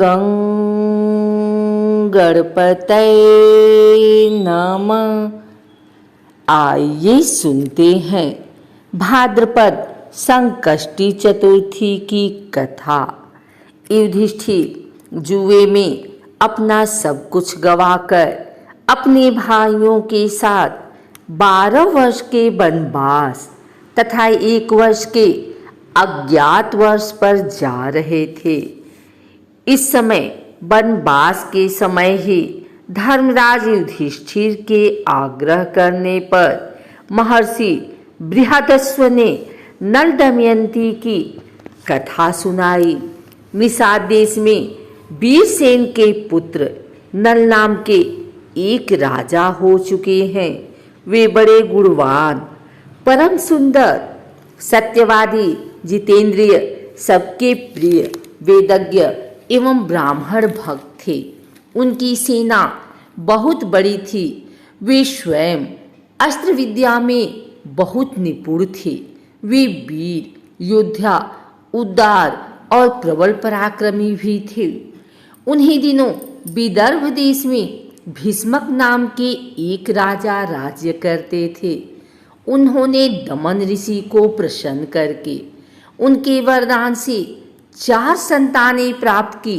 गं गणपतये नमः। आइए सुनते हैं भाद्रपद संकष्टी चतुर्थी की कथा। युधिष्ठिर जुए में अपना सब कुछ गवाकर अपने भाइयों के साथ 12 वर्ष के वनवास तथा 1 वर्ष के अज्ञातवास पर जा रहे थे। इस समय वनवास के समय ही धर्मराज युधिष्ठिर के आग्रह करने पर महर्षि बृहदस्व ने नल दमयंती की कथा सुनाई। निषाद देश में वीरसेन के पुत्र नल नाम के एक राजा हो चुके हैं। वे बड़े गुणवान, परम सुंदर, सत्यवादी, जितेंद्रिय, सबके प्रिय, वेदज्ञ एवं ब्राह्मण भक्त थे। उनकी सेना बहुत बड़ी थी। वे स्वयं अस्त्र विद्या में बहुत निपुण थे। वे वीर, योद्धा, उदार और प्रबल पराक्रमी भी थे। उन्हीं दिनों विदर्भ देश में भीष्मक नाम के एक राजा राज्य करते थे। उन्होंने दमन ऋषि को प्रसन्न करके उनके वरदान से 4 संतानें प्राप्त की।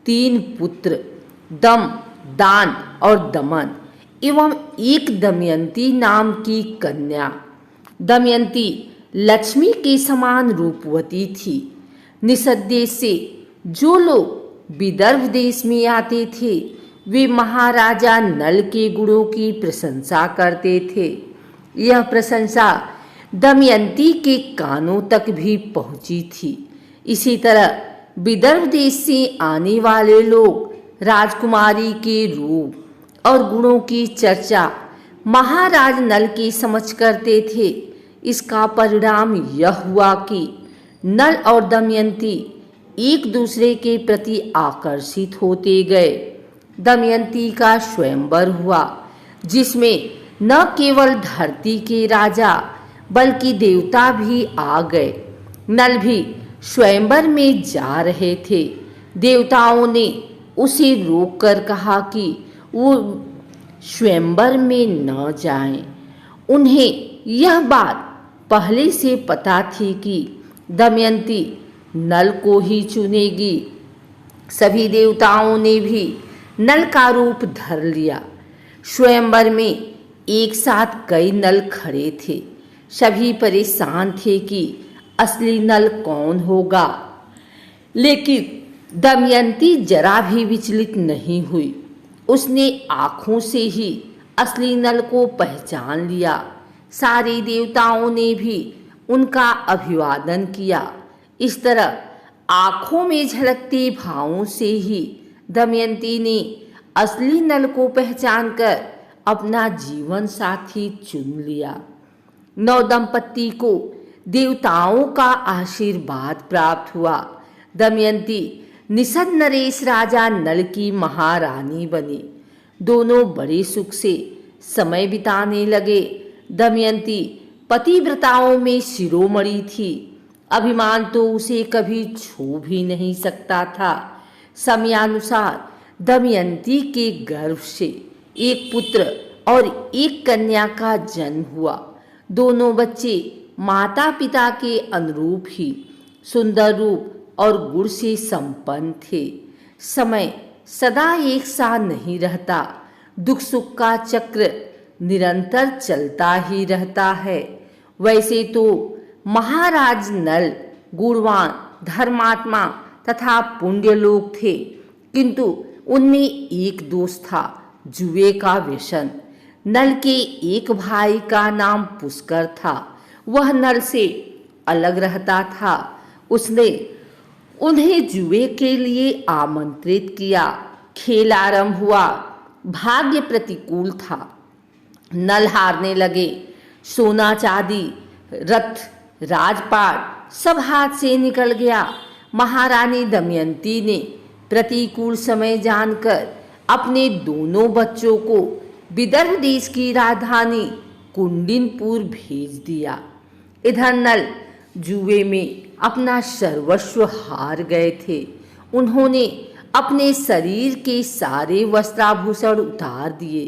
3 पुत्र दम, दान और दमन एवं एक दमयंती नाम की कन्या। दमयंती लक्ष्मी के समान रूपवती थी। निषद देश से जो लोग विदर्भ देश में आते थे वे महाराजा नल के गुणों की प्रशंसा करते थे। यह प्रशंसा दमयंती के कानों तक भी पहुंची थी। इसी तरह विदर्भ देश से आने वाले लोग राजकुमारी के रूप और गुणों की चर्चा महाराज नल की समझ करते थे। इसका परिणाम यह हुआ कि नल और दमयंती एक दूसरे के प्रति आकर्षित होते गए। दमयंती का स्वयंवर हुआ, जिसमें न केवल धरती के राजा बल्कि देवता भी आ गए। नल भी स्वयंवर में जा रहे थे। देवताओं ने उसे रोककर कहा कि वो स्वयंवर में न जाएं। उन्हें यह बात पहले से पता थी कि दमयंती नल को ही चुनेगी। सभी देवताओं ने भी नल का रूप धर लिया। स्वयंवर में एक साथ कई नल खड़े थे। सभी परेशान थे कि असली नल कौन होगा, लेकिन दमयंती जरा भी विचलित नहीं हुई। उसने आँखों से ही असली नल को पहचान लिया। सारे देवताओं ने भी उनका अभिवादन किया। इस तरह आँखों में झलकते भावों से ही दमयंती ने असली नल को पहचानकर अपना जीवन साथी चुन लिया। नवदंपति को देवताओं का आशीर्वाद प्राप्त हुआ। दमयंती निषद नरेश राजा नल की महारानी बनी। दोनों बड़े सुख से समय बिताने लगे। दमयंती पतिव्रताओं में शिरोमणि थी। अभिमान तो उसे कभी छू भी नहीं सकता था। समयानुसार दमयंती के गर्भ से एक पुत्र और एक कन्या का जन्म हुआ। दोनों बच्चे माता पिता के अनुरूप ही सुंदर रूप और गुण से संपन्न थे। समय सदा एक सा नहीं रहता। दुख सुख का चक्र निरंतर चलता ही रहता है। वैसे तो महाराज नल गुणवान, धर्मात्मा तथा पुण्य लोग थे, किंतु उनमें एक दोष था, जुए का व्यसन। नल के एक भाई का नाम पुष्कर था। वह नल से अलग रहता था। उसने उन्हें जुए के लिए आमंत्रित किया। खेल आरंभ हुआ। भाग्य प्रतिकूल था। नल हारने लगे। सोना चांदी, रथ, राजपाट सब हाथ से निकल गया। महारानी दमयंती ने प्रतिकूल समय जानकर अपने दोनों बच्चों को विदर्भ देश की राजधानी कुंडिनपुर भेज दिया। इधर नल जुए में अपना सर्वस्व हार गए थे। उन्होंने अपने शरीर के सारे वस्त्राभूषण उतार दिए,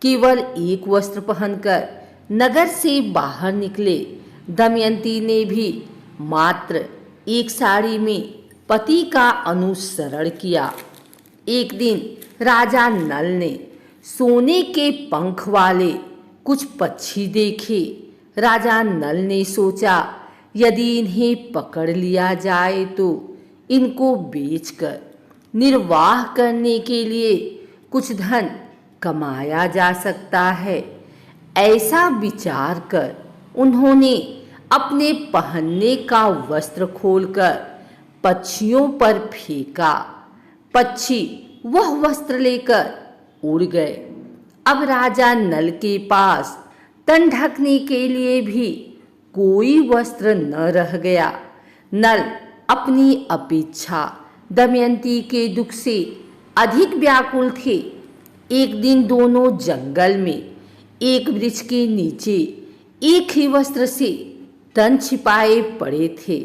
केवल एक वस्त्र पहनकर नगर से बाहर निकले। दमयंती ने भी मात्र एक साड़ी में पति का अनुसरण किया। एक दिन राजा नल ने सोने के पंख वाले कुछ पक्षी देखे। राजा नल ने सोचा, यदि इन्हें पकड़ लिया जाए तो इनको बेचकर निर्वाह करने के लिए कुछ धन कमाया जा सकता है। ऐसा विचार कर उन्होंने अपने पहनने का वस्त्र खोलकर पक्षियों पर फेंका। पक्षी वह वस्त्र लेकर उड़ गए। अब राजा नल के पास तन ढकने के लिए भी कोई वस्त्र न रह गया। नल अपनी अपेक्षा दमयंती के दुख से अधिक व्याकुल थे। एक दिन दोनों जंगल में एक वृक्ष के नीचे एक ही वस्त्र से तन छिपाए पड़े थे।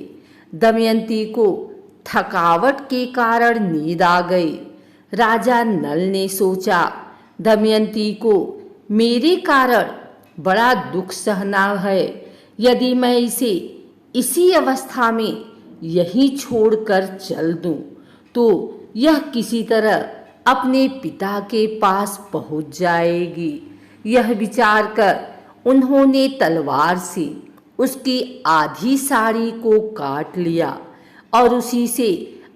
दमयंती को थकावट के कारण नींद आ गई। राजा नल ने सोचा, दमयंती को मेरे कारण बड़ा दुख सहना है। यदि मैं इसे इसी अवस्था में यहीं छोड़कर चल दूं, तो यह किसी तरह अपने पिता के पास पहुंच जाएगी। यह विचार कर उन्होंने तलवार से उसकी आधी साड़ी को काट लिया और उसी से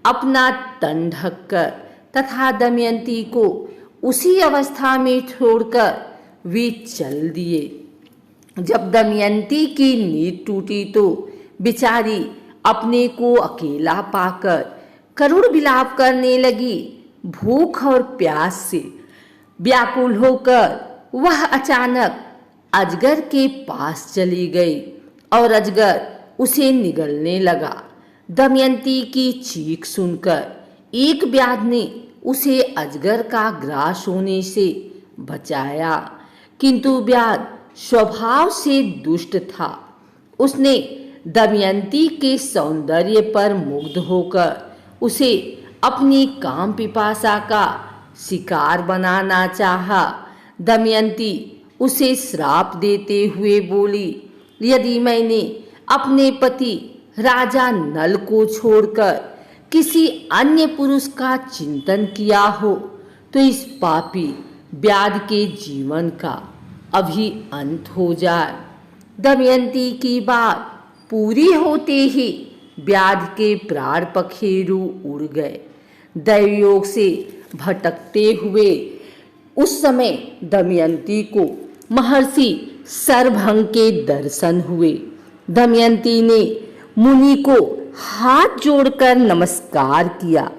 अपना तन ढककर तथा दमयंती को उसी अवस्था में छोड़कर वे चल दिए। जब दमयंती की नींद टूटी तो बेचारी अपने को अकेला पाकर करुण विलाप करने लगी। भूख और प्यास से व्याकुल होकर वह अचानक अजगर के पास चली गई और अजगर उसे निगलने लगा। दमयंती की चीख सुनकर एक व्याध ने उसे अजगर का ग्रास होने से बचाया, किंतु व्याध स्वभाव से दुष्ट था। उसने दमयंती के सौंदर्य पर मुग्ध होकर उसे अपनी काम पिपासा का शिकार बनाना चाहा। दमयंती उसे श्राप देते हुए बोली, यदि मैंने अपने पति राजा नल को छोड़कर किसी अन्य पुरुष का चिंतन किया हो तो इस पापी व्याध के जीवन का अभी अंत हो जाए। दमयंती की बात पूरी होते ही व्याध के प्राण पखेरु उड़ गए। दैवयोग से भटकते हुए उस समय दमयंती को महर्षि शरभंग के दर्शन हुए। दमयंती ने मुनि को हाथ जोड़कर नमस्कार किया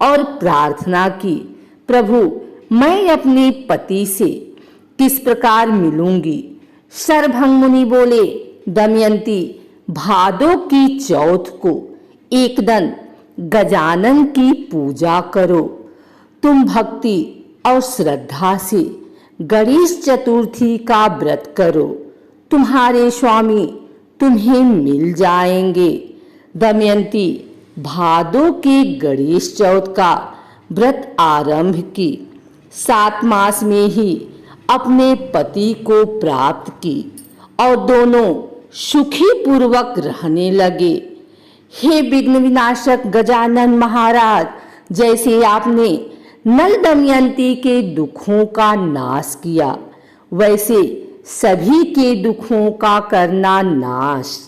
और प्रार्थना की, प्रभु मैं अपने पति से किस प्रकार मिलूंगी? शरभंग मुनि बोले, दमयंती भादो की चौथ को एक दिन गजानन की पूजा करो। तुम भक्ति और श्रद्धा से गणेश चतुर्थी का व्रत करो, तुम्हारे स्वामी तुम्हें मिल जाएंगे। दमयंती भादो के गणेश चौथ का व्रत आरंभ की। 7 मास में ही अपने पति को प्राप्त की और दोनों सुखी पूर्वक रहने लगे। हे विघ्न विनाशक गजानन महाराज, जैसे आपने नल दमयंती के दुखों का नाश किया, वैसे सभी के दुखों का करना नाश।